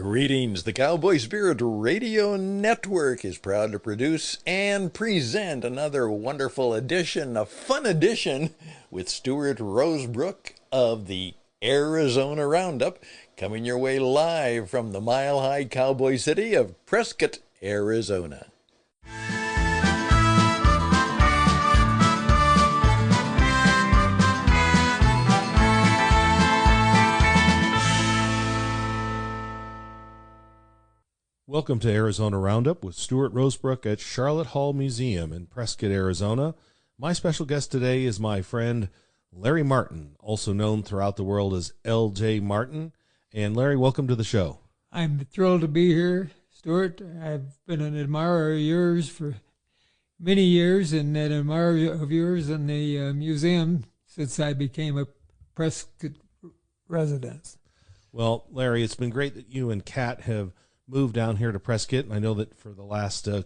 Greetings. The Cowboy Spirit Radio Network is proud to produce and present another wonderful edition, a fun edition, with Stuart Rosebrook of the Arizona Roundup, coming your way live from the mile-high cowboy city of Prescott, Arizona. Welcome to Arizona Roundup with Stuart Rosebrook at Sharlot Hall Museum in Prescott, Arizona. My special guest today is my friend Larry Martin, also known throughout the world as L.J. Martin. And Larry, welcome to the show. I'm thrilled to be here, Stuart. I've been an admirer of yours for many years and an admirer of yours in the museum since I became a Prescott resident. Well, Larry, it's been great that you and Kat have moved down here to Prescott, and I know that for the last 4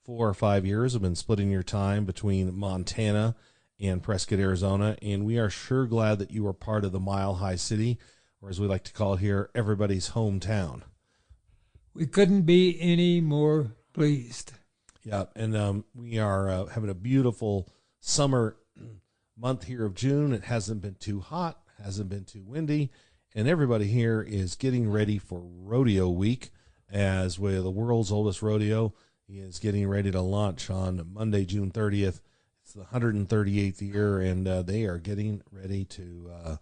or 5 years I've been splitting your time between Montana and Prescott, Arizona, and we are sure glad that you are part of the Mile High City, or as we like to call it here, everybody's hometown. We couldn't be any more pleased. Yeah, and we are having a beautiful summer month here of June. It hasn't been too hot, hasn't been too windy, and everybody here is getting ready for Rodeo Week, as with the world's oldest rodeo is getting ready to launch on Monday, June 30th. It's the 138th year, and they are getting ready to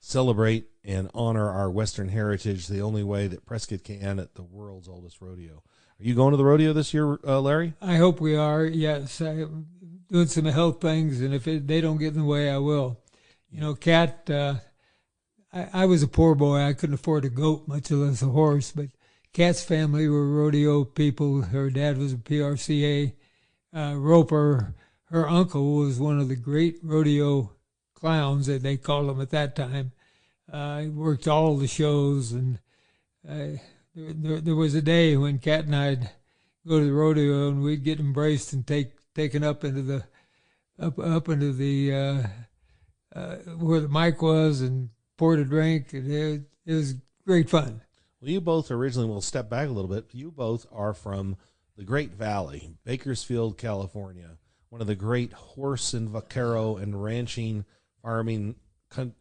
celebrate and honor our Western heritage the only way that Prescott can at the world's oldest rodeo. Are you going to the rodeo this year, Larry? I hope we are, yes. I'm doing some health things, and if they don't get in the way, I will. You know, Kat, I was a poor boy. I couldn't afford a goat, much less a horse, but Kat's family were rodeo people. Her dad was a PRCA roper. Her uncle was one of the great rodeo clowns, that they called him at that time. He worked all the shows, and there was a day when Kat and I'd go to the rodeo, and we'd get embraced and taken up into the where the mic was, and poured a drink, and it was great fun. Well, you both originally, we'll step back a little bit. You both are from the Great Valley, Bakersfield, California, one of the great horse and vaquero and ranching farming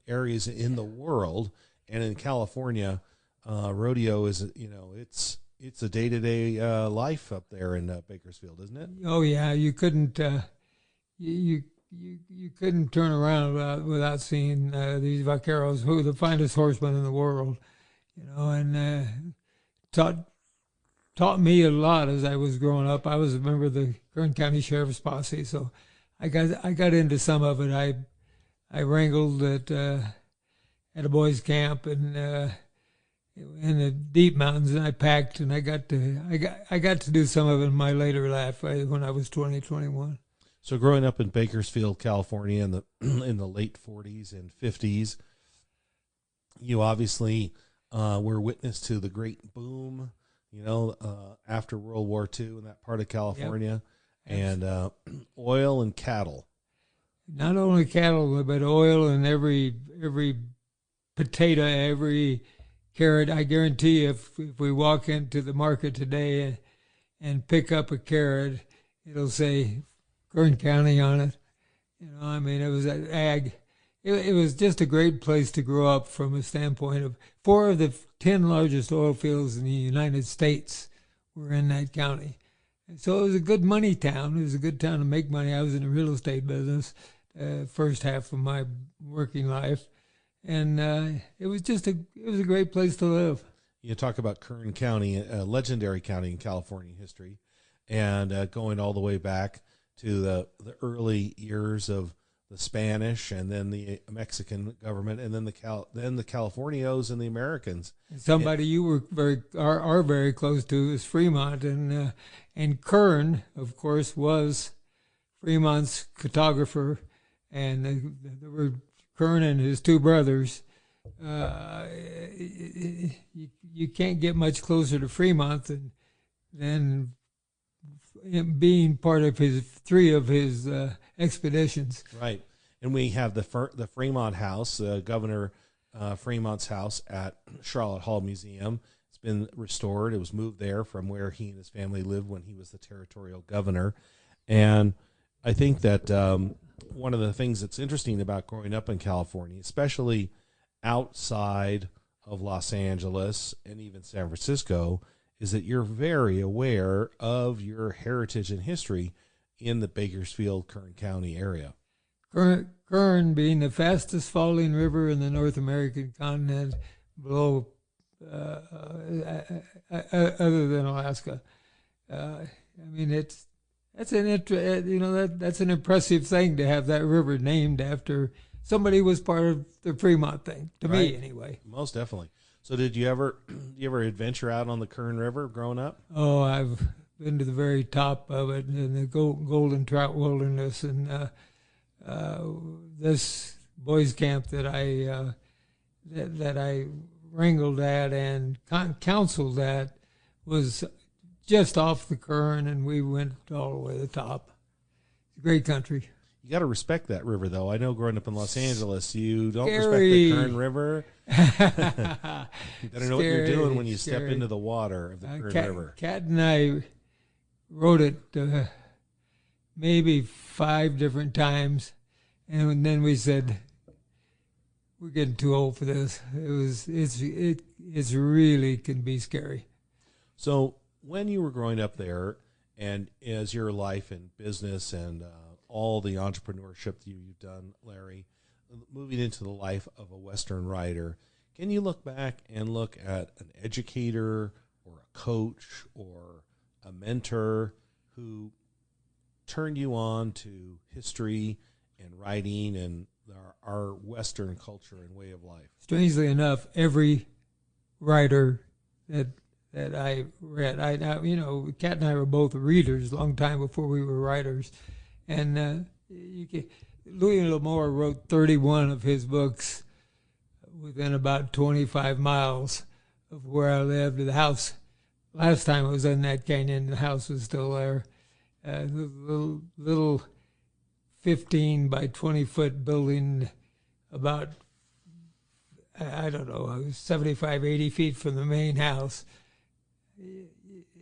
areas in the world. And in California, rodeo is, it's a day-to-day life up there in Bakersfield, isn't it? Oh yeah, you couldn't you couldn't turn around without seeing these vaqueros, who are the finest horsemen in the world. And taught me a lot as I was growing up. I was a member of the Kern County Sheriff's Posse, so I got into some of it. I wrangled at a boys' camp and in the deep mountains, and I packed, and I got to do some of it in my later life when I was 20, 21. So growing up in Bakersfield, California, in the late 40s and 50s, you obviously we're witness to the great boom, after World War II in that part of California. Yep. And oil and cattle. Not only cattle, but oil and every potato, every carrot. I guarantee you, if we walk into the market today and pick up a carrot, it'll say Kern County on it. It was an ag. It was just a great place to grow up from a standpoint of 4 of the 10 largest oil fields in the United States were in that county. And so it was a good money town. It was a good town to make money. I was in the real estate business first half of my working life. And it was a great place to live. You talk about Kern County, a legendary county in California history, and going all the way back to the early years of the Spanish, and then the Mexican government, and then the Californios and the Americans. Somebody you were are very close to is Fremont, and Kern, of course, was Fremont's cartographer, and there were Kern and his 2 brothers. You can't get much closer to Fremont than being part of 3 of his expeditions. Right. And we have the Fremont House, Governor Fremont's house at Sharlot Hall Museum. It's been restored. It was moved there from where he and his family lived when he was the territorial governor. And I think that one of the things that's interesting about growing up in California, especially outside of Los Angeles and even San Francisco, is that you're very aware of your heritage and history in the Bakersfield, Kern County area. Kern being the fastest falling river in the North American continent, below other than Alaska. I mean, that's an impressive thing to have that river named after somebody who was part of the Fremont thing, to me anyway. Most definitely. So did you ever adventure out on the Kern River growing up? Oh, I've been to the very top of it in the Golden Trout Wilderness, and this boys' camp that I wrangled at and counseled at was just off the Kern, and we went all the way to the top. It's a great country. You got to respect that river, though. I know growing up in Los Angeles, you don't respect Scary. the Kern River. You better know what you're doing when you step into the water of the Kern River. Kat and I wrote it maybe 5 different times, and then we said, we're getting too old for this. It's really can be scary. So when you were growing up there, and as your life and business and all the entrepreneurship that you've done, Larry, moving into the life of a Western writer, can you look back and look at an educator or a coach or a mentor who turned you on to history and writing and our Western culture and way of life? Strangely enough, every writer that I read, Kat and I were both readers a long time before we were writers. And Louis L'Amour wrote 31 of his books within about 25 miles of where I lived. The house, last time I was in that canyon, the house was still there. The little 15 by 20 foot building about, I don't know, 75, 80 feet from the main house.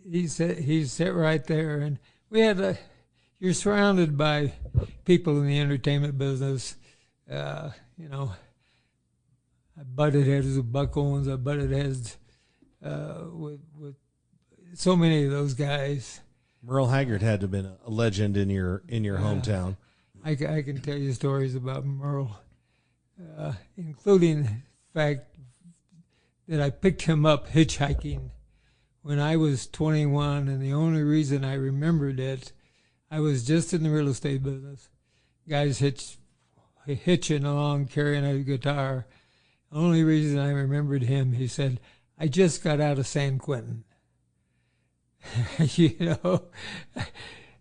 He sat right there, and we had you're surrounded by people in the entertainment business. I butted heads with Buck Owens. I butted heads with so many of those guys. Merle Haggard had to have been a legend in your hometown. I can tell you stories about Merle, including the fact that I picked him up hitchhiking when I was 21, and the only reason I remembered it, I was just in the real estate business. Guys hitching along, carrying a guitar. The only reason I remembered him, he said, I just got out of San Quentin.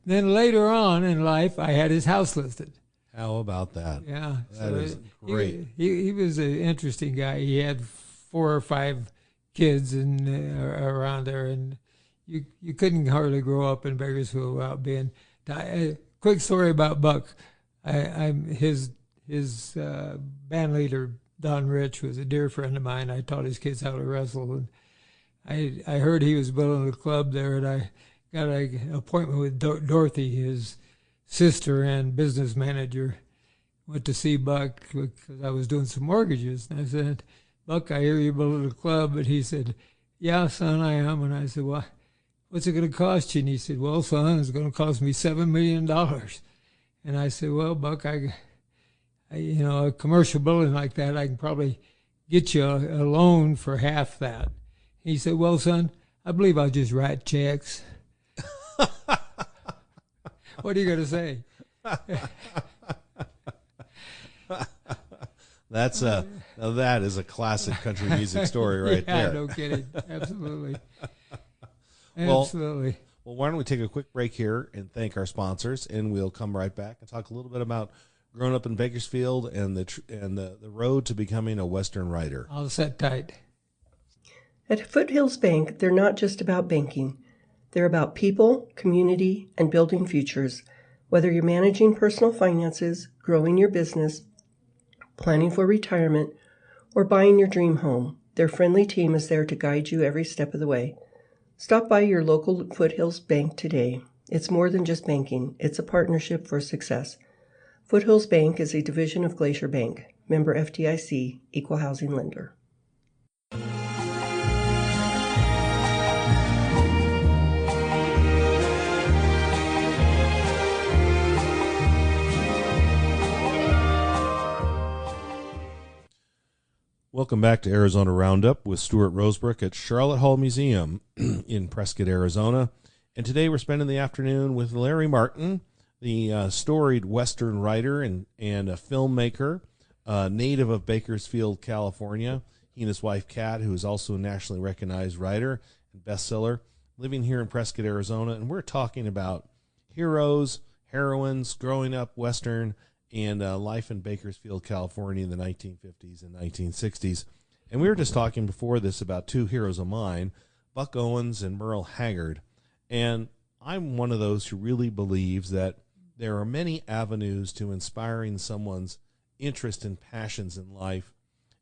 Then later on in life, I had his house listed. How about that? Yeah. That is great. He was an interesting guy. He had 4 or 5 kids around there, and you couldn't hardly grow up in Bakersfield without being. Quick story about Buck. His band leader Don Rich was a dear friend of mine. I taught his kids how to wrestle, and I heard he was building a club there, and I got an appointment with Dorothy, his sister and business manager. Went to see Buck because I was doing some mortgages, and I said, Buck, I hear you're building a club. And he said, yeah, son, I am. And I said, well, what's it going to cost you? And he said, well, son, it's going to cost me $7 million. And I said, well, Buck, I a commercial building like that, I can probably get you a loan for half that. He said, well, son, I believe I'll just write checks. What are you going to say? That is a classic country music story right there. No kidding. Absolutely. Well, Absolutely. Well, why don't we take a quick break here and thank our sponsors, and we'll come right back and talk a little bit about growing up in Bakersfield and the road to becoming a Western writer. I'll sit tight. At Foothills Bank, they're not just about banking. They're about people, community, and building futures. Whether you're managing personal finances, growing your business, planning for retirement, or buying your dream home, Their friendly team is there to guide you every step of the way. Stop by your local Foothills Bank today. It's more than just banking. It's a partnership for success. Foothills Bank is a division of Glacier Bank. Member FDIC, Equal Housing Lender. Welcome back to Arizona Roundup with Stuart Rosebrook at Sharlot Hall Museum in Prescott, Arizona. And today we're spending the afternoon with Larry Martin, the storied Western writer and a filmmaker, native of Bakersfield, California. He and his wife, Kat, who is also a nationally recognized writer and bestseller, living here in Prescott, Arizona. And we're talking about heroes, heroines, growing up Western, and life in Bakersfield, California in the 1950s and 1960s. And we were just talking before this about two heroes of mine, Buck Owens and Merle Haggard. And I'm one of those who really believes that there are many avenues to inspiring someone's interest and passions in life.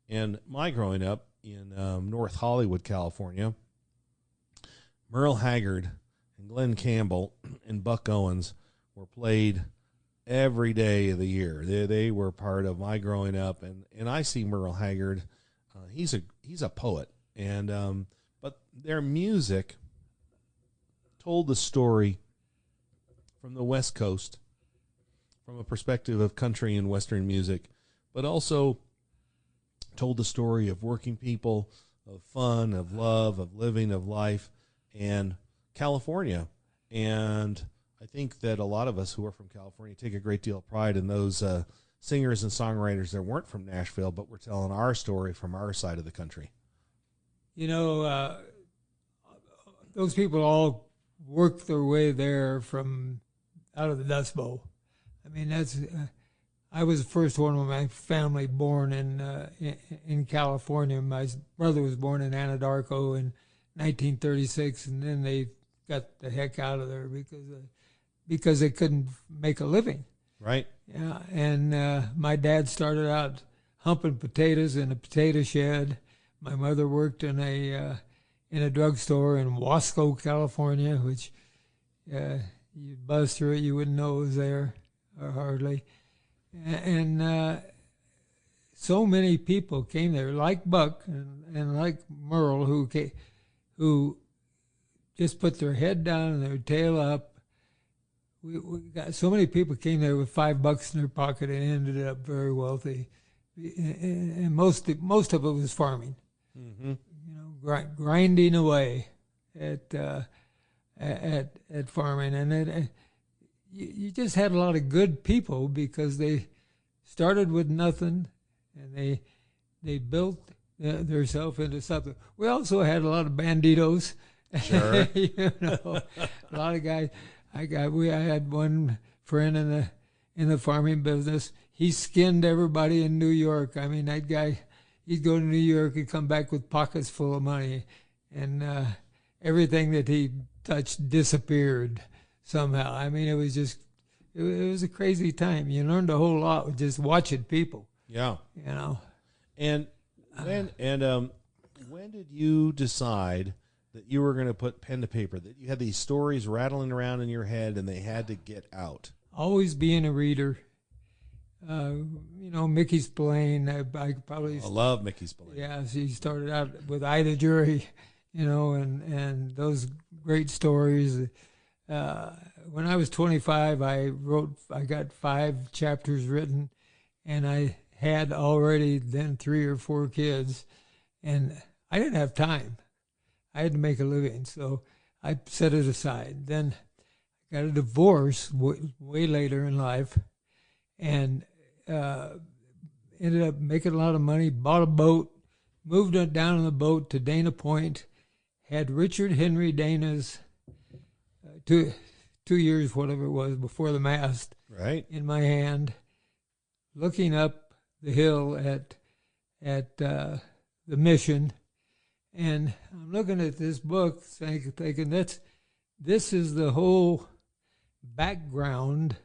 And my growing up in North Hollywood, California, Merle Haggard and Glenn Campbell and Buck Owens were played every day of the year. They were part of my growing up, and I see Merle Haggard. He's a poet, and but their music told the story from the West Coast, from a perspective of country and Western music, but also told the story of working people, of fun, of love, of living, of life, and California. And I think that a lot of us who are from California take a great deal of pride in those singers and songwriters that weren't from Nashville, but were telling our story from our side of the country. You know, those people all worked their way there from out of the Dust Bowl. I mean, that's I was the first one of my family born in California. My brother was born in Anadarko in 1936, and then they got the heck out of there because they couldn't make a living. Right. Yeah, and my dad started out humping potatoes in a potato shed. My mother worked in a drugstore in Wasco, California, which you'd buzz through it, you wouldn't know it was there, or hardly. And so many people came there, like Buck and like Merle, who just put their head down and their tail up. We got so many people came there with $5 in their pocket and ended up very wealthy, and most of it was farming. Mm-hmm. You know, grinding away at farming, and you just had a lot of good people because they started with nothing, and they built themselves into something. We also had a lot of banditos. Sure. You know, a lot of guys. I had one friend in the farming business. He skinned everybody in New York. I mean, that guy, he'd go to New York, he'd come back with pockets full of money, and everything that he touched disappeared somehow. I mean, it was a crazy time. You learned a whole lot with just watching people. Yeah. You know. And when did you decide that you were going to put pen to paper, that you had these stories rattling around in your head and they had to get out? Always being a reader. You know, Mickey Spillane, I love Mickey Spillane. Yeah, she started out with Ida Jury, you know, and those great stories. When I was 25, I got 5 chapters written, and I had already then 3 or 4 kids, and I didn't have time. I had to make a living, so I set it aside. Then I got a divorce way later in life, and ended up making a lot of money, bought a boat, moved down on the boat to Dana Point, had Richard Henry Dana's 2 years, whatever it was, before the mast, right, in my hand, looking up the hill at the Mission. And I'm looking at this book thinking this is the whole background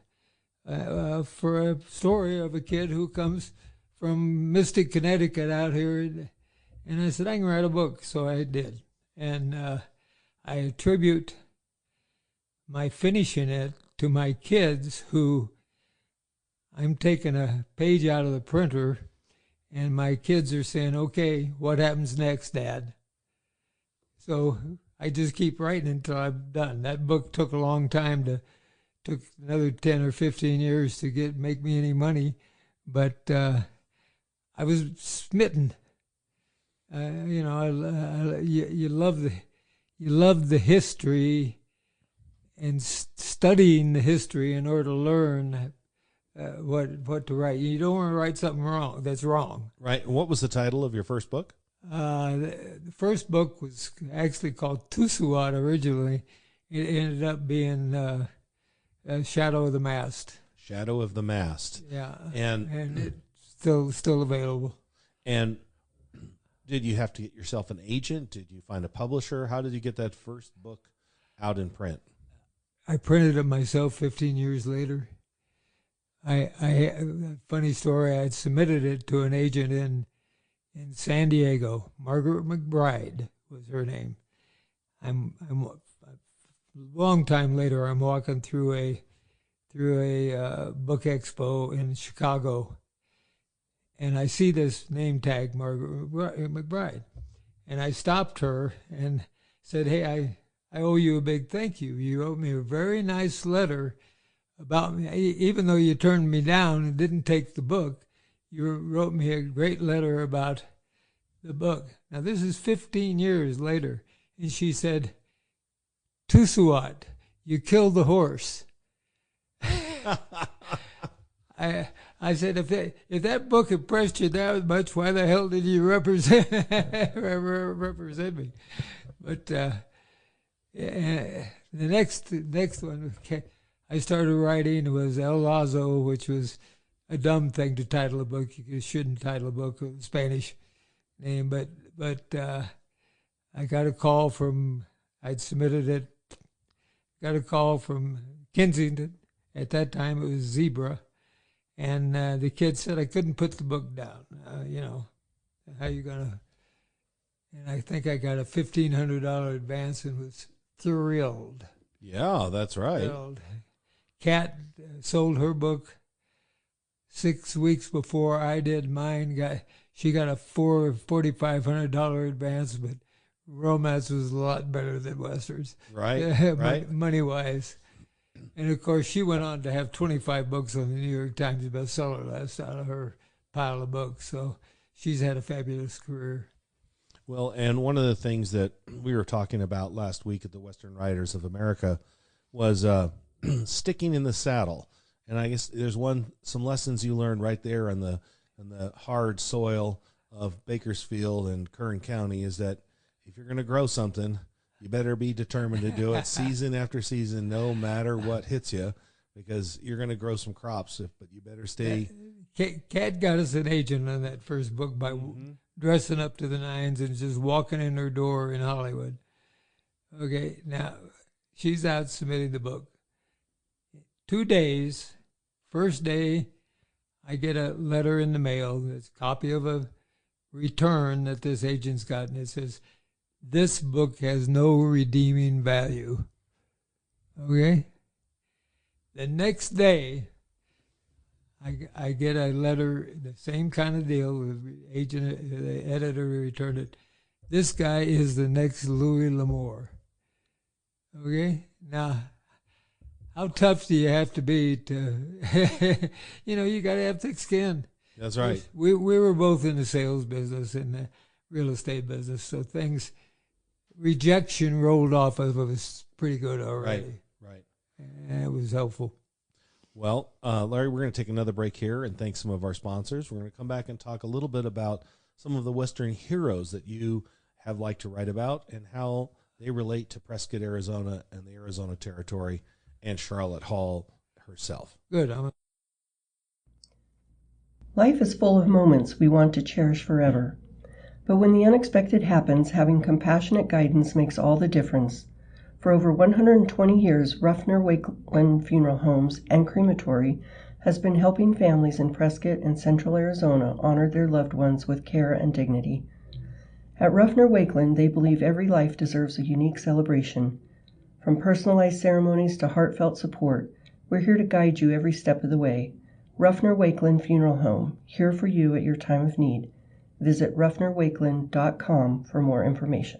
for a story of a kid who comes from Mystic, Connecticut out here And I said, I can write a book. So I did. And I attribute my finishing it to my kids, who I'm taking a page out of the printer, and my kids are saying, okay, what happens next, Dad? So I just keep writing until I'm done. That book took a long time took another 10 or 15 years to make me any money, but I was smitten. You love the history and studying the history in order to learn what to write. You don't want to write something that's wrong. Right. And what was the title of your first book? The first book was actually called Tusuat originally. It ended up being Shadow of the Mast. Shadow of the Mast. Yeah. And it's still available. And did you have to get yourself an agent? Did you find a publisher? How did you get that first book out in print? I printed it myself 15 years later. Funny story, I had submitted it to an agent in San Diego. Margaret McBride was her name. A long time later, I'm walking through a book expo in Chicago, and I see this name tag, Margaret McBride. And I stopped her and said, hey, I owe you a big thank you. You wrote me a very nice letter about me. Even though you turned me down and didn't take the book, you wrote me a great letter about the book. Now, this is 15 years later. And she said, Tusuat, you killed the horse. I said, if that book impressed you that much, why the hell did you represent me? But the next one I started writing was El Lazo, which was a dumb thing to title a book. You shouldn't title a book with a Spanish name, but I got a call from, I'd submitted it, got a call from Kensington. At that time, it was Zebra. And the kid said I couldn't put the book down. How you going to? And I think I got a $1,500 advance and was thrilled. Yeah, that's right. Thrilled. Kat sold her book 6 weeks before I did mine. She got a $4,500 advance, but romance was a lot better than Westerns. Right, right. Money-wise. And, of course, she went on to have 25 books on the New York Times bestseller list out of her pile of books. So she's had a fabulous career. Well, and one of the things that we were talking about last week at the Western Writers of America was sticking in the saddle. And I guess there's some lessons you learned right there on the hard soil of Bakersfield and Kern County, is that if you're going to grow something, you better be determined to do it season after season, no matter what hits you, because you're going to grow some crops, but you better stay. Kat got us an agent on that first book by dressing up to the nines and just walking in her door in Hollywood. Okay, now she's out submitting the book. 2 days, first day, I get a letter in the mail. It's a copy of a return that this agent's got, and it says, this book has no redeeming value. Okay? The next day, I get a letter, the same kind of deal. The editor returned it. This guy is the next Louis L'Amour. Okay? Now, how tough do you have to be to, you got to have thick skin. That's right. We were both in the sales business and the real estate business, so rejection rolled off of us pretty good already. Right. And it was helpful. Well, Larry, we're going to take another break here and thank some of our sponsors. We're going to come back and talk a little bit about some of the Western heroes that you have liked to write about and how they relate to Prescott, Arizona, and the Arizona Territory, and Sharlot Hall herself. Good. Life is full of moments we want to cherish forever. But when the unexpected happens, having compassionate guidance makes all the difference. For over 120 years, Ruffner Wakeland Funeral Homes and Crematory has been helping families in Prescott and Central Arizona honor their loved ones with care and dignity. At Ruffner Wakeland, they believe every life deserves a unique celebration. From personalized ceremonies to heartfelt support, we're here to guide you every step of the way. Ruffner Wakeland Funeral Home, here for you at your time of need. Visit ruffnerwakeland.com for more information.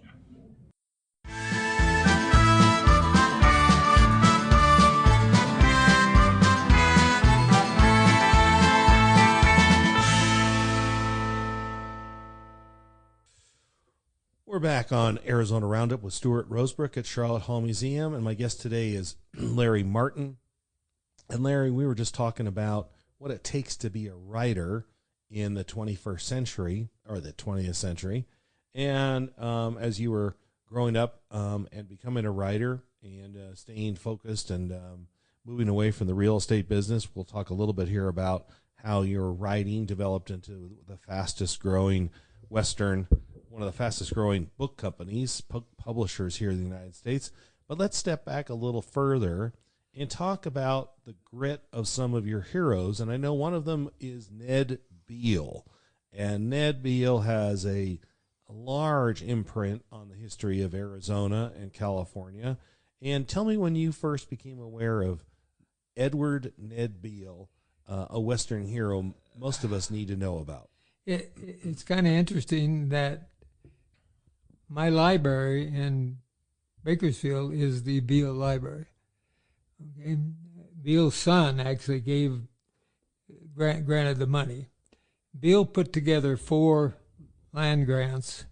We're back on Arizona Roundup with Stuart Rosebrook at Sharlot Hall Museum, and my guest today is Larry Martin. And Larry, we were just talking about what it takes to be a writer in the 21st century, or the 20th century. And as you were growing up and becoming a writer and staying focused and moving away from the real estate business, we'll talk a little bit here about how your writing developed into the fastest growing one of the fastest growing book companies, publishers here in the United States. But let's step back a little further and talk about the grit of some of your heroes. And I know one of them is Ned Beale. And Ned Beale has a large imprint on the history of Arizona and California. And tell me when you first became aware of Edward Ned Beale, a Western hero most of us need to know about. It's kind of interesting that my library in Bakersfield is the Beale Library. Okay? Beale's son actually granted the money. Beale put together 4 land grants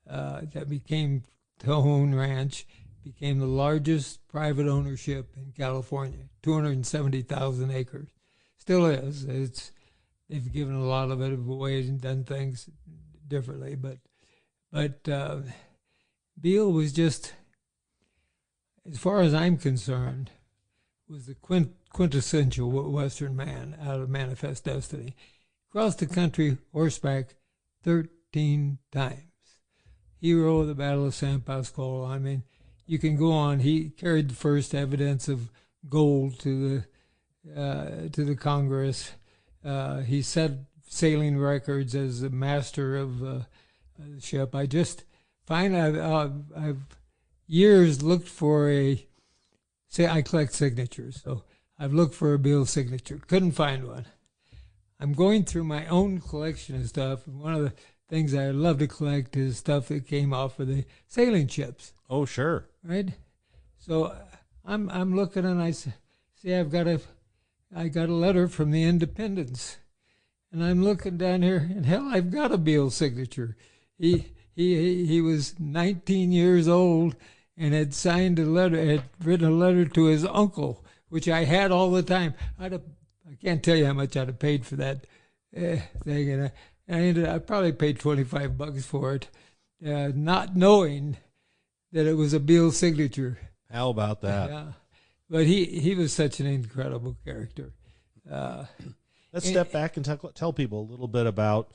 that became Tejon Ranch, became the largest private ownership in California, 270,000 acres. Still is. They've given a lot of it away and done things differently, but Beale was just, as far as I'm concerned, was the quintessential Western man out of Manifest Destiny. Crossed the country horseback 13 times. Hero of the Battle of San Pasqual. I mean, you can go on. He carried the first evidence of gold to the Congress. He set sailing records as the master of the ship. I just find I've years looked for I collect signatures, so I've looked for a Beale signature. Couldn't find one. I'm going through my own collection of stuff, and one of the things I love to collect is stuff that came off of the sailing ships. Oh, sure. Right? So I'm looking, and I see I got a letter from the Independence, and I'm looking down here, and hell, I've got a Beale signature. He was 19 years old and had signed a letter, had written a letter to his uncle, which I had all the time. I can't tell you how much I'd have paid for that thing, and I probably paid $25 for it, not knowing that it was a Beale signature. How about that? Yeah, but he was such an incredible character. Let's step back and tell people a little bit about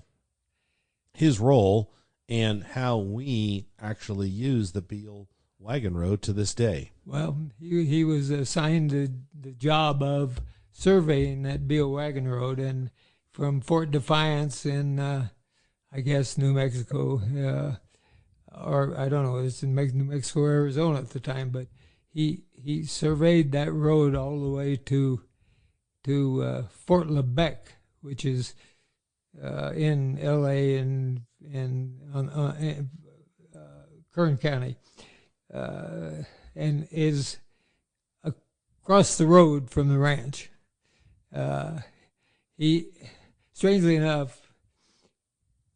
his role and how we actually use the Beale Wagon Road to this day. Well, he was assigned the job of surveying that Beale Wagon Road, and from Fort Defiance in, I guess, New Mexico, or I don't know, it's in New Mexico or Arizona at the time, but he surveyed that road all the way to Fort Lebec, which is in L.A. and Kern County, and is across the road from the ranch. He, strangely enough,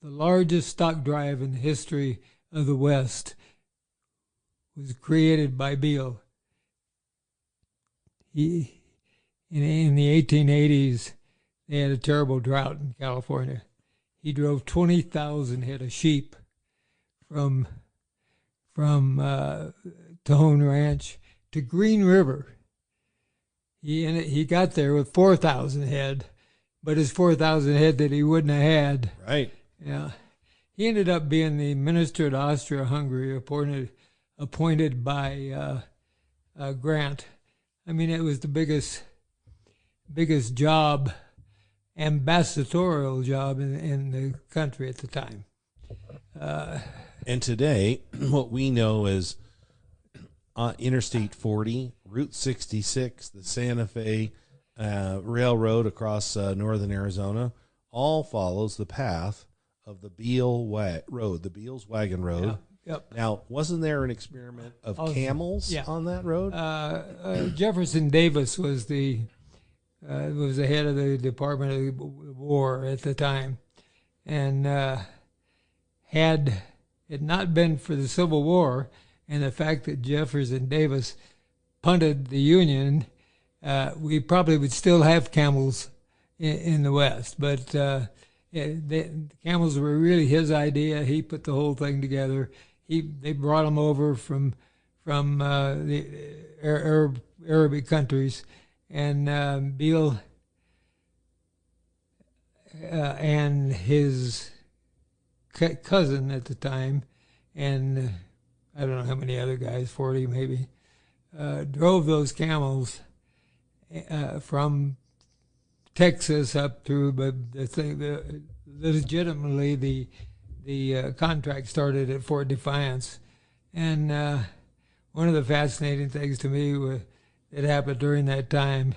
the largest stock drive in the history of the West was created by Beale. In the 1880s, they had a terrible drought in California. He drove 20,000 head of sheep from Tejon Ranch to Green River. He got there with 4,000 head, but his 4,000 head that he wouldn't have had. Right. Yeah. He ended up being the minister to Austria-Hungary, appointed by Grant. I mean, it was the biggest job, ambassadorial job in the country at the time. And today, what we know is Interstate 40, Route 66, the Santa Fe Railroad across northern Arizona, all follows the path of the Beale Road, the Beale's Wagon Road. Yeah. Yep. Now, wasn't there an experiment of camels on that road? Jefferson Davis was the head of the Department of War at the time, and had it not been for the Civil War and the fact that Jefferson Davis punted the Union, we probably would still have camels in the West. But the camels were really his idea. He put the whole thing together. They brought them over from the Arabic countries, and Beale and his cousin at the time, and I don't know how many other guys, 40 maybe, drove those camels from Texas up through, but legitimately the contract started at Fort Defiance. And one of the fascinating things to me that happened during that time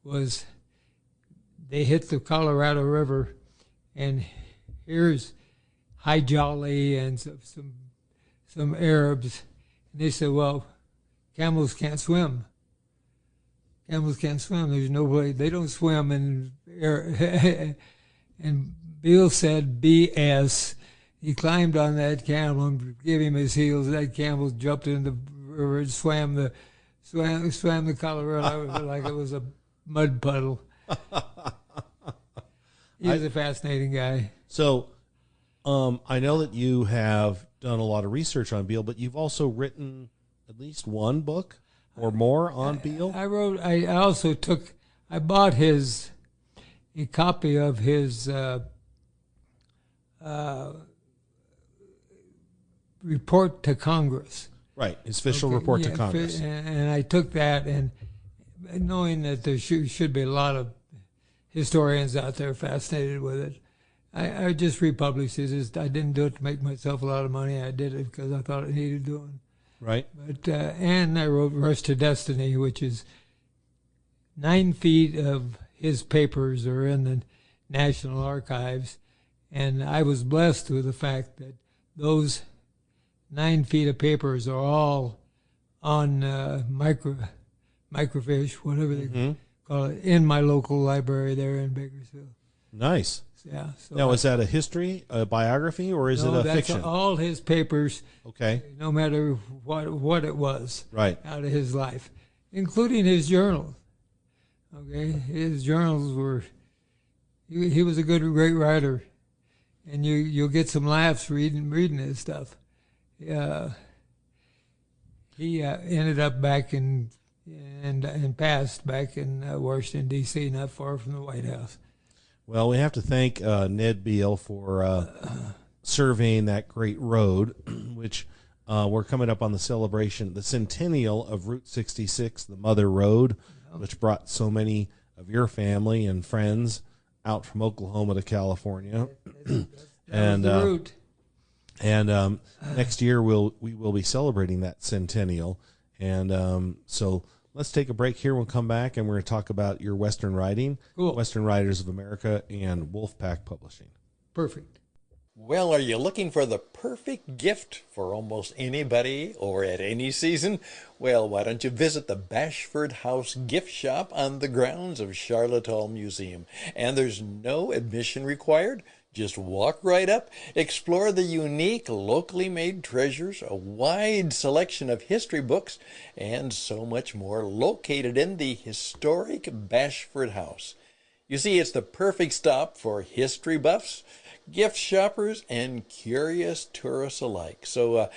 was they hit the Colorado River, and here's High Jolly and some Arabs, and they said, well, camels can't swim. Camels can't swim. There's no way. They don't swim. And Beale said, BS. He climbed on that camel and gave him his heels. That camel jumped in the river and swam the Colorado like it was a mud puddle. He was a fascinating guy. So I know that you have done a lot of research on Beale, but you've also written at least one book or more on Beale. I bought a copy of his report to Congress. Right, his official report to Congress. And I took that, and knowing that there should be a lot of historians out there fascinated with it, I just republished it. I didn't do it to make myself a lot of money. I did it because I thought it needed doing. Right. But and I wrote Rush to Destiny, which is 9 feet of his papers are in the National Archives, and I was blessed with the fact that those 9 feet of papers are all on microfiche, whatever they call it, in my local library there in Bakersfield. Nice. Yeah. So now, is that a history, a biography, or is it a fiction? That's all his papers. Okay. No matter what it was. Right. Out of his life, including his journals. Okay, his journals were. He was a great writer, and you'll get some laughs reading his stuff. He ended up back and passed back in Washington, D.C., not far from the White House. Well, we have to thank Ned Beale for surveying that great road, which we're coming up on the celebration, the centennial of Route 66, the Mother Road, which brought so many of your family and friends out from Oklahoma to California. That was the route. And next year we will be celebrating that centennial. And so let's take a break here. We'll come back and we're going to talk about your Western writing, cool. Western Writers of America, and Wolfpack Publishing. Perfect. Well, are you looking for the perfect gift for almost anybody or at any season? Well, why don't you visit the Bashford House gift shop on the grounds of Sharlot Museum? And there's no admission required. Just walk right up, explore the unique, locally made treasures, a wide selection of history books, and so much more located in the historic Bashford House. You see, it's the perfect stop for history buffs, gift shoppers, and curious tourists alike. So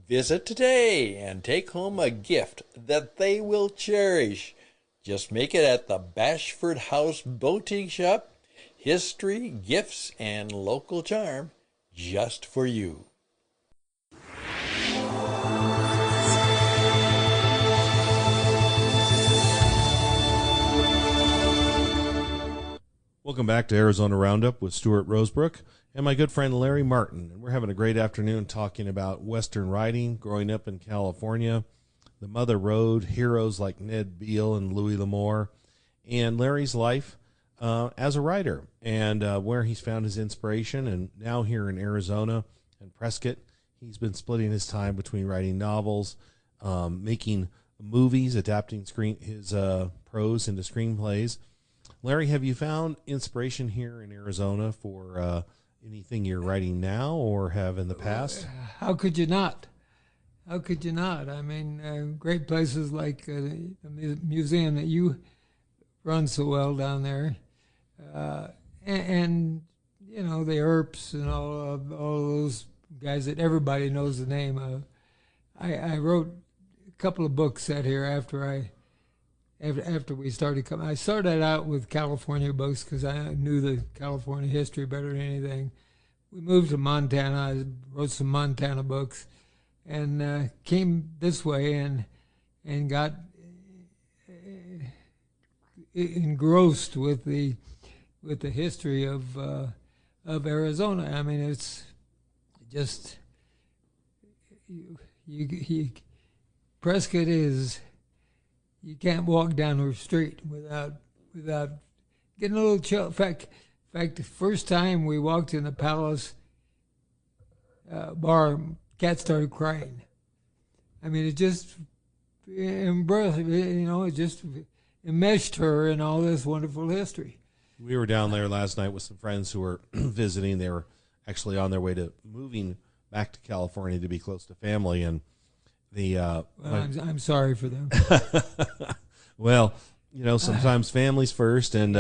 visit today and take home a gift that they will cherish. Just make it at the Bashford House Boutique Shop. History, gifts, and local charm just for you. Welcome back to Arizona Roundup with Stuart Rosebrook. and my good friend Larry Martin. And we're having a great afternoon talking about Western writing, growing up in California, the Mother Road, heroes like Ned Beale and Louis L'Amour, and Larry's life as a writer, and where he's found his inspiration. And now here in Arizona and Prescott, he's been splitting his time between writing novels, making movies, adapting his prose into screenplays. Larry, have you found inspiration here in Arizona for anything you're writing now or have in the past? How could you not? How could you not? I mean, great places like the museum that you run so well down there, and you know, the Earps and all those guys that everybody knows the name of. I wrote a couple of books set here after we started coming. I started out with California books because I knew the California history better than anything. We moved to Montana. I wrote some Montana books, and came this way and got engrossed with the history of Arizona. I mean, it's just you Prescott is. You can't walk down the street without getting a little chill. In fact, the first time we walked in the Palace bar, cat started crying. I mean, it just embraced, you know, it just enmeshed her in all this wonderful history. We were down there last night with some friends who were visiting. They were actually on their way to moving back to California to be close to family, and I'm sorry for them. Well, you know, sometimes family's first, and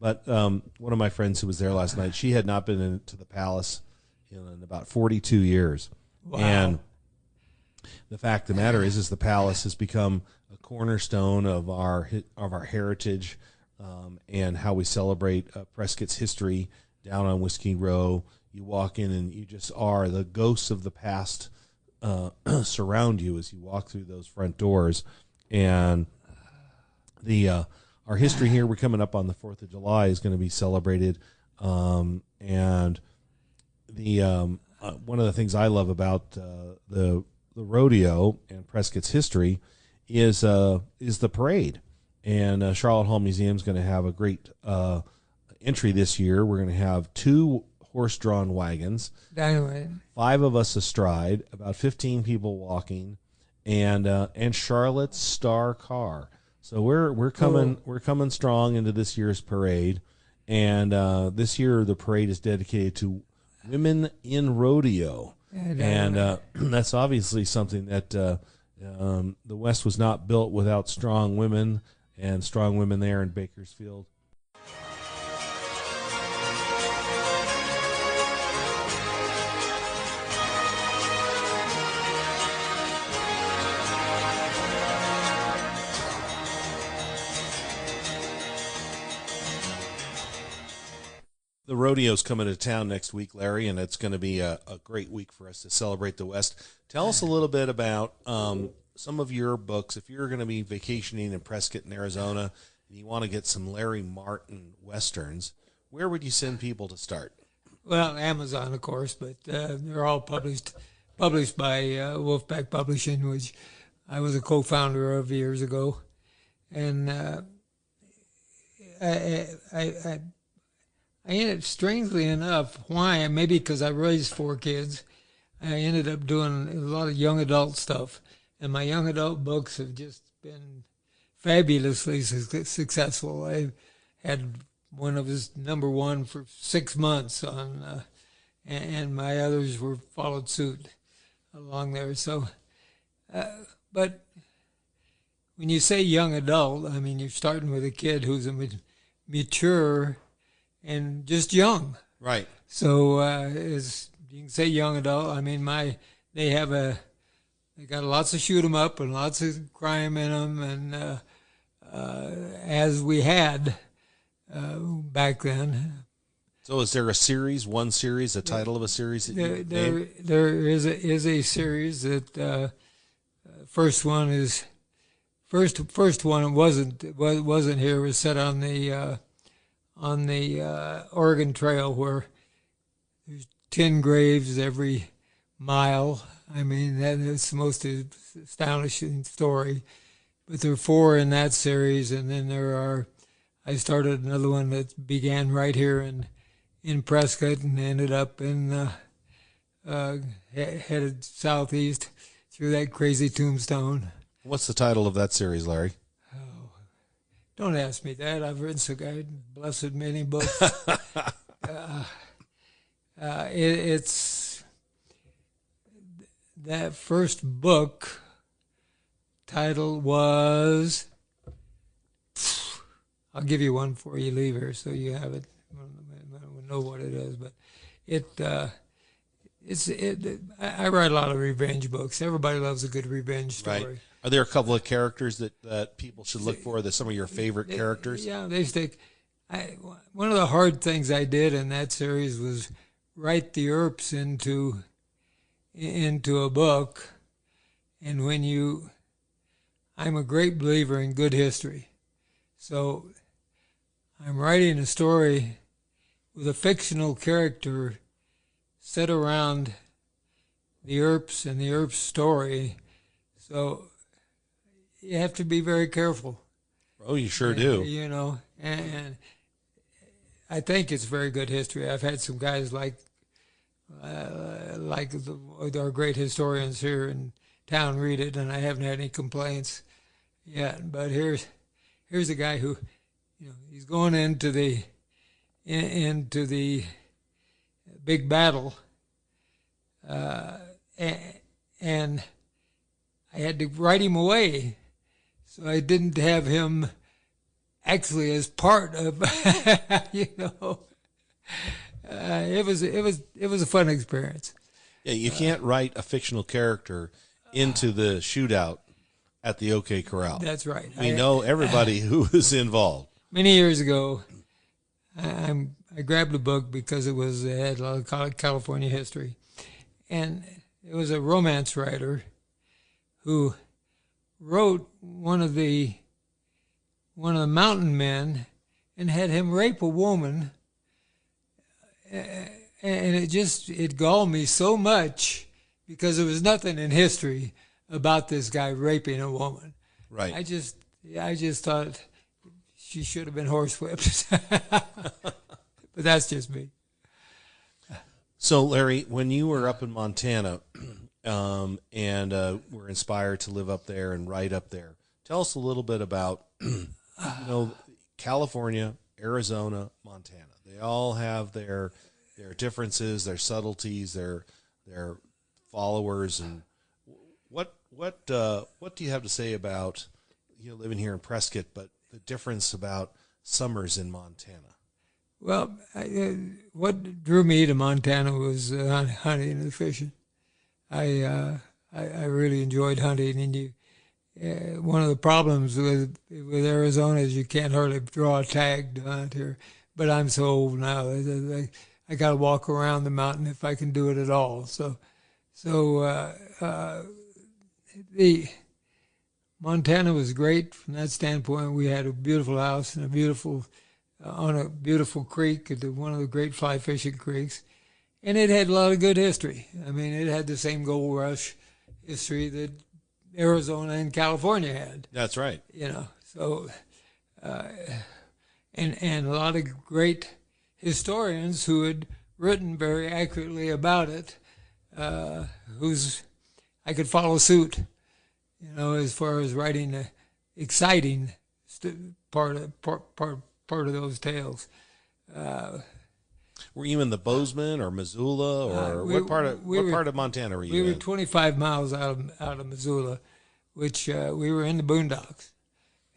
but one of my friends who was there last night, she had not been into the Palace in about 42 years. Wow. And the fact of the matter is the Palace has become a cornerstone of our heritage, and how we celebrate Prescott's history down on Whiskey Row. You walk in and you just are the ghosts of the past surround you as you walk through those front doors. And our history here, we're coming up on the 4th of July, is going to be celebrated. And one of the things I love about the rodeo and Prescott's history is the parade. And Sharlot Hall Museum is going to have a great entry this year. We're going to have 2 horse-drawn wagons, Dynamite. 5 of us astride, about 15 people walking, and Charlotte's star car. So we're coming strong into this year's parade, and this year the parade is dedicated to women in rodeo, and that's obviously something that the West was not built without strong women, and strong women there in Bakersfield. The rodeo's coming to town next week, Larry, and it's going to be a great week for us to celebrate the West. Tell us a little bit about some of your books. If you're going to be vacationing in Prescott in Arizona and you want to get some Larry Martin Westerns, where would you send people to start? Well, Amazon, of course, but they're all published by Wolfpack Publishing, which I was a co-founder of years ago. And I ended, strangely enough, why? Maybe because I raised 4 kids, I ended up doing a lot of young adult stuff. And my young adult books have just been fabulously successful. I had one of his #1 for 6 months on, and my others were followed suit along there. So, but when you say young adult, I mean, you're starting with a kid who's mature and just young. Right. So as you can say young adult, I mean, they got lots of shoot 'em up and lots of crime in them, and as we had back then. So is there a series, a title of a series that you named? There is a series that first one wasn't here. It was set on the Oregon Trail, where there's 10 graves every mile. I mean, that is the most astonishing story. But there are 4 in that series, and then I started another one that began right here in Prescott and ended up headed southeast through that crazy tombstone. What's the title of that series, Larry? Oh, don't ask me that. I've written so blessed many books. It's that first book title was, I'll give you one before you leave here so you have it. I don't know what it is, but I write a lot of revenge books. Everybody loves a good revenge story. Right. Are there a couple of characters that people should look for? That some of your favorite characters? Yeah, they stick. One of the hard things I did in that series was write the Earps into a book, and I'm a great believer in good history, so I'm writing a story with a fictional character set around the Earps and the Earps story, so you have to be very careful. Oh, you sure do. You know, and I think it's very good history. I've had some guys like our great historians here in town read it, and I haven't had any complaints yet. But here's a guy who, he's going into the big battle, and I had to write him away, so I didn't have him actually as part of, it was a fun experience. Yeah, you can't write a fictional character into the shootout at the OK Corral. That's right. We know everybody who was involved. Many years ago, I grabbed a book because it had a lot of California history, and it was a romance writer who wrote one of the mountain men and had him rape a woman, and it galled me so much because there was nothing in history about this guy raping a woman. Right. I just thought she should have been horsewhipped. But that's just me. So, Larry, when you were up in Montana and were inspired to live up there and write up there, tell us a little bit about California, Arizona, Montana. They all have their differences, their subtleties, their followers, and what do you have to say about living here in Prescott, but the difference about summers in Montana? Well, what drew me to Montana was hunting and fishing. I really enjoyed hunting, and one of the problems with Arizona is you can't hardly draw a tag to hunt here. But I'm so old now, I got to walk around the mountain if I can do it at all. So the Montana was great from that standpoint. We had a beautiful house and on a beautiful creek, one of the great fly fishing creeks, and it had a lot of good history. I mean, it had the same gold rush history that Arizona and California had. That's right. So and a lot of great historians who had written very accurately about it, whose I could follow suit, as far as writing the exciting part of those tales. Were you in the Bozeman or Missoula, or what part of Montana were you in? We were 25 miles out of Missoula, which we were in the boondocks.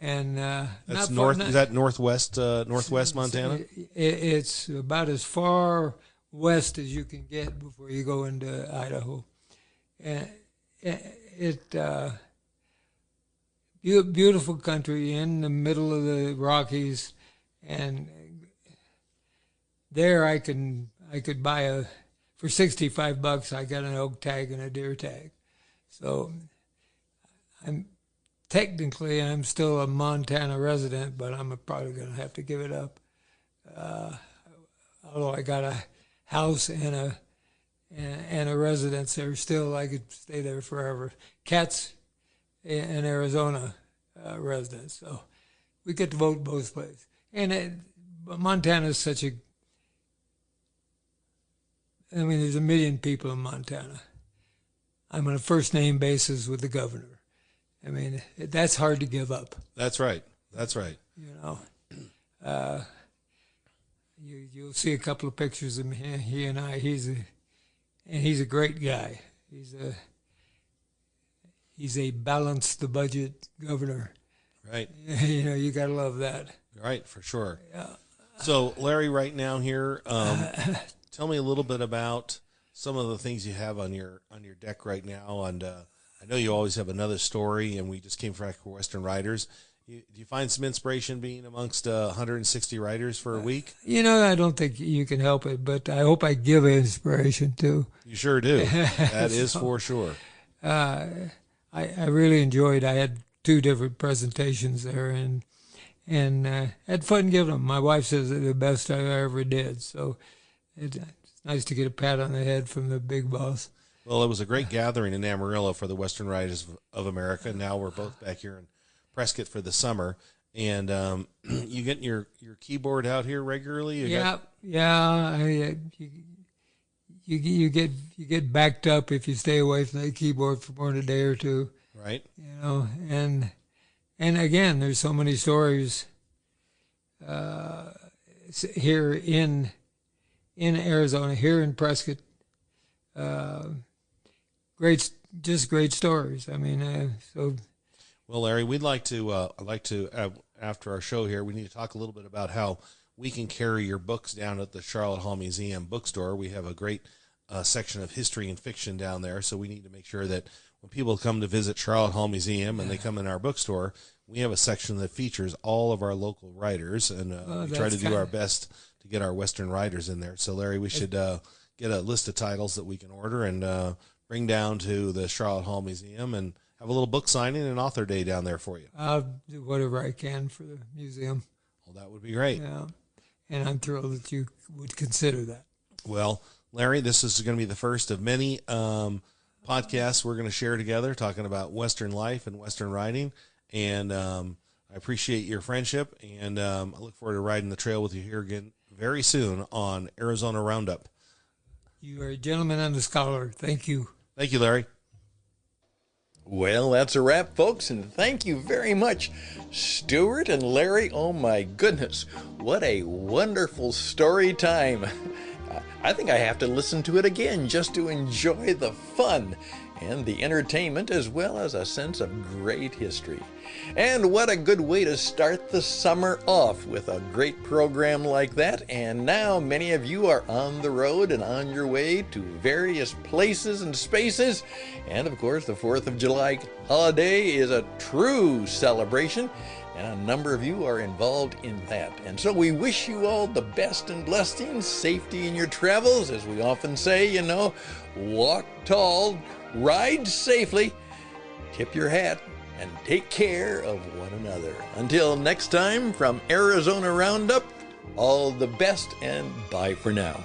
And that's is that northwest Montana? It's about as far west as you can get before you go into Idaho. And beautiful country in the middle of the Rockies, and there I could buy for $65 I got an elk tag and a deer tag. So I'm still a Montana resident, but I'm probably going to have to give it up. Although I got a house and and a residence there still. I could stay there forever. Cats in Arizona residents. So we get to vote both places. And Montana is such a, I mean, there's 1 million people in Montana. I'm on a first name basis with the governor. I mean, that's hard to give up. That's right. That's right. You know, you'll see a couple of pictures of him. He and I. He's a great guy. He's a balanced the budget governor. Right. You know, you gotta love that. Right, for sure. Yeah. So, Larry, right now here, tell me a little bit about some of the things you have on your deck right now. And I know you always have another story, and we just came from Western Writers. Do you find some inspiration being amongst 160 writers for a week? You know, I don't think you can help it, but I hope I give inspiration too. You sure do. That is for sure. I really enjoyed. I had 2 different presentations there, and had fun giving them. My wife says they're the best I ever did. So it's nice to get a pat on the head from the big boss. Well, it was a great gathering in Amarillo for the Western Writers of America. Now we're both back here in Prescott for the summer. And you get your keyboard out here regularly? You get backed up if you stay away from the keyboard for more than a day or 2. Right. You know, and again, there's so many stories here in Arizona, here in Prescott. Great stories. I mean, so. Well, Larry, I'd like to after our show here, we need to talk a little bit about how we can carry your books down at the Sharlot Hall Museum bookstore. We have a great section of history and fiction down there, so we need to make sure that when people come to visit Sharlot Hall Museum and they come in our bookstore, we have a section that features all of our local writers, and we try to do our best to get our Western writers in there. So, Larry, we should get a list of titles that we can order and bring down to the Sharlot Hall Museum and have a little book signing and author day down there for you. I'll do whatever I can for the museum. Well, that would be great. Yeah, and I'm thrilled that you would consider that. Well, Larry, this is going to be the first of many podcasts we're going to share together, talking about Western life and Western writing. And I appreciate your friendship, and I look forward to riding the trail with you here again very soon on Arizona Roundup. You are a gentleman and a scholar. Thank you. Thank you, Larry. Well, that's a wrap, folks, and thank you very much, Stuart and Larry. Oh, my goodness, what a wonderful story time. I think I have to listen to it again just to enjoy the fun and the entertainment, as well as a sense of great history. And what a good way to start the summer off with a great program like that. And now many of you are on the road and on your way to various places and spaces. And of course, the 4th of July holiday is a true celebration, and a number of you are involved in that. And so we wish you all the best and blessings, safety in your travels. As we often say, you know, walk tall, ride safely, tip your hat, and take care of one another. Until next time, from Arizona Roundup, all the best and bye for now.